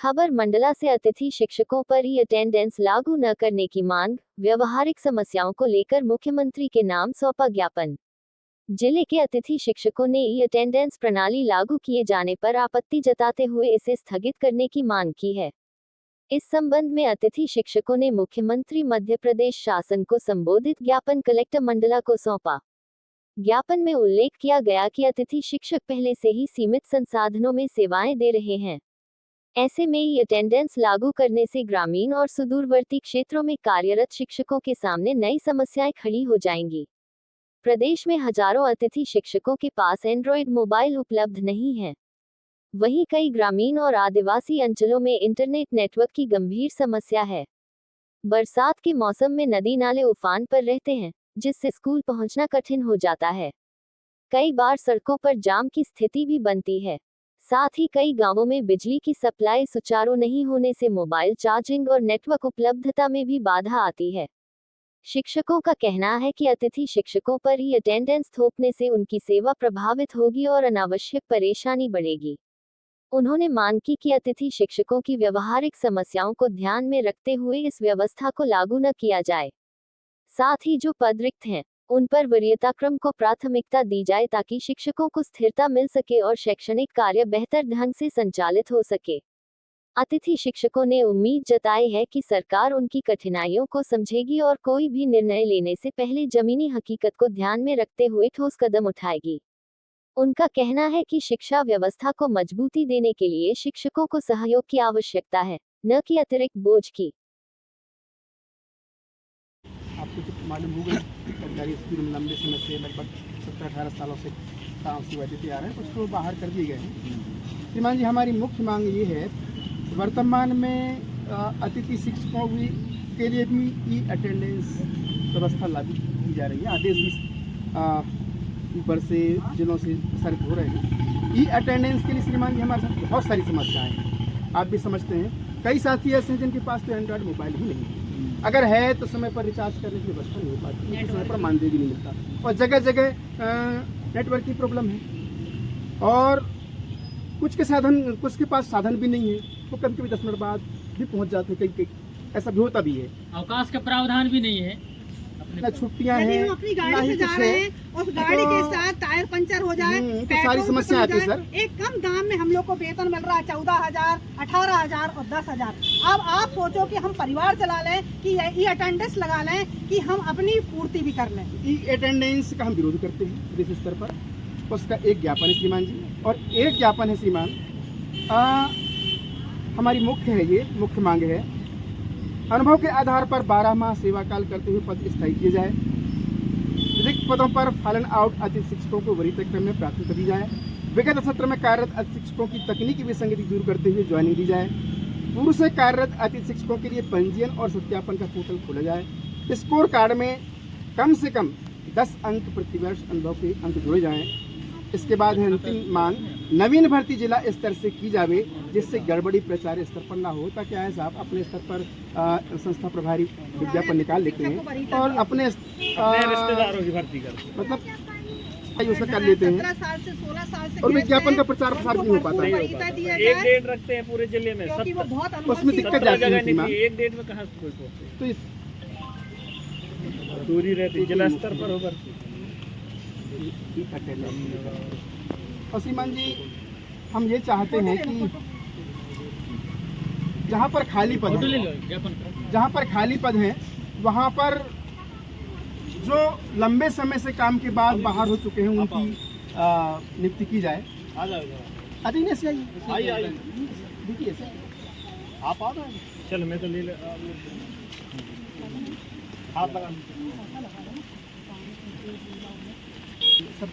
खबर मंडला से अतिथि शिक्षकों पर ई अटेंडेंस लागू न करने की मांग, व्यवहारिक समस्याओं को लेकर मुख्यमंत्री के नाम सौंपा ज्ञापन। जिले के अतिथि शिक्षकों ने ई अटेंडेंस प्रणाली लागू किए जाने पर आपत्ति जताते हुए इसे स्थगित करने की मांग की है। इस संबंध में अतिथि शिक्षकों ने मुख्यमंत्री मध्य प्रदेश शासन को संबोधित ज्ञापन कलेक्टर मंडला को सौंपा। ज्ञापन में उल्लेख किया गया कि अतिथि शिक्षक पहले से ही सीमित संसाधनों में सेवाएं दे रहे हैं। ऐसे में ई अटेंडेंस लागू करने से ग्रामीण और सुदूरवर्ती क्षेत्रों में कार्यरत शिक्षकों के सामने नई समस्याएं खड़ी हो जाएंगी। प्रदेश में हजारों अतिथि शिक्षकों के पास एंड्रॉयड मोबाइल उपलब्ध नहीं है। वहीं कई ग्रामीण और आदिवासी अंचलों में इंटरनेट नेटवर्क की गंभीर समस्या है। बरसात के मौसम में नदी नाले उफान पर रहते हैं, जिससे स्कूल पहुंचना कठिन हो जाता है। कई बार सड़कों पर जाम की स्थिति भी बनती है। साथ ही कई गांवों में बिजली की सप्लाई सुचारू नहीं होने से मोबाइल चार्जिंग और नेटवर्क उपलब्धता में भी बाधा आती है। शिक्षकों का कहना है कि अतिथि शिक्षकों पर ई अटेंडेंस थोपने से उनकी सेवा प्रभावित होगी और अनावश्यक परेशानी बढ़ेगी। उन्होंने मांग की कि अतिथि शिक्षकों की व्यवहारिक समस्याओं को ध्यान में रखते हुए इस व्यवस्था को लागू न किया जाए। साथ ही जो पद रिक्त हैं, उन पर वरीयता क्रम को प्राथमिकता दी जाए ताकि शिक्षकों को स्थिरता मिल सके और शैक्षणिक कार्य बेहतर ढंग से संचालित हो सके। अतिथि शिक्षकों ने उम्मीद जताई है कि सरकार उनकी कठिनाइयों को समझेगी और कोई भी निर्णय लेने से पहले जमीनी हकीकत को ध्यान में रखते हुए ठोस कदम उठाएगी। उनका कहना है कि शिक्षा व्यवस्था को मजबूती देने के लिए शिक्षकों को सहयोग की आवश्यकता है, न कि अतिरिक्त बोझ की। आपको तो मालूम होगा सरकारी स्कूल में लंबे समय से लगभग 17-18 सालों से काम सेवा देते आ रहे हैं, कुछ तो बाहर कर दिए गए हैं। श्रीमान जी, हमारी मुख्य मांग ये है, वर्तमान में अतिथि शिक्षकों के लिए भी ई अटेंडेंस व्यवस्था लागू की जा रही है। आदेश भी ऊपर से जिलों से प्रसारित हो रहे हैं। ई अटेंडेंस के लिए श्रीमान जी हमारे साथ बहुत सारी समस्याएँ हैं, आप भी समझते हैं। कई साथी ऐसे हैं जिनके पास तो एंड्रॉयड मोबाइल ही नहीं है। अगर है तो समय पर रिचार्ज करने की व्यवस्था नहीं हो पाती, समय पर मानदेय भी नहीं मिलता, और जगह जगह नेटवर्क की प्रॉब्लम है, और कुछ के पास साधन भी नहीं है। वो कभी कभी 10 मिनट बाद भी पहुंच जाते हैं, कई ऐसा भी होता भी है। अवकाश का प्रावधान भी नहीं है, ना छुट्टियां हैं, अपनी गाड़ी से जा रहे हैं, उस गाड़ी के साथ टायर पंचर हो जाए, तो सारी समस्या आती है सर। एक कम दाम में हम लोग को वेतन मिल रहा है 14,000, 18,000 और 10,000। अब आप सोचो कि हम परिवार चला लें कि ई अटेंडेंस लगा लें कि हम अपनी पूर्ति भी कर लें। ई अटेंडेंस का हम विरोध करते हैं प्रदेश स्तर पर। उसका एक ज्ञापन है श्रीमान जी, और एक ज्ञापन है श्रीमान, हमारी मुख्य मांग है, अनुभव के आधार पर 12 माह सेवा काल करते हुए पद स्थायी किए जाए। रिक्त पदों पर फॉलन आउट अतिथि शिक्षकों को वरीयता क्रम में प्राथमिकता दी जाए। विगत सत्र में कार्यरत अतिथि शिक्षकों की तकनीकी विसंगति दूर करते हुए ज्वाइनिंग दी जाए। पूर्व से कार्यरत अतिथि शिक्षकों के लिए पंजीयन और सत्यापन का पोर्टल खोला जाए। स्कोर कार्ड में कम से कम 10 अंक प्रतिवर्ष अनुभव के अंक जोड़े जाएं। इसके बाद है अंतिम मांग, नवीन भर्ती जिला स्तर से की जावे, जिससे गड़बड़ी प्रचार स्तर पर ना हो। ताकि आए साहब अपने स्तर पर संस्था प्रभारी विज्ञापन निकाल लेते हैं और अपने रिश्तेदारों की भर्ती कर उसे कर लेते हैं, 17 साल से 16 साल से और विज्ञापन का प्रचार प्रसार भी हो पाता है। एक डेट रखते हैं पूरे जिले में, उसमें दिक्कत जाती है। एक डेट में कहाँ कोई पहुंचे, तो दूरी रहती, जिला स्तर पर हो भर्ती। और श्रीमान जी, हम ये चाहते हैं कि जहाँ पर खाली पद हैं, वहाँ पर जो लंबे समय से काम के बाद बाहर हो चुके हैं उनकी नियुक्ति की जाए। आइए से आइए, देखिए आप आ गए। चलो मैं तो ले ले, हाथ लगा सब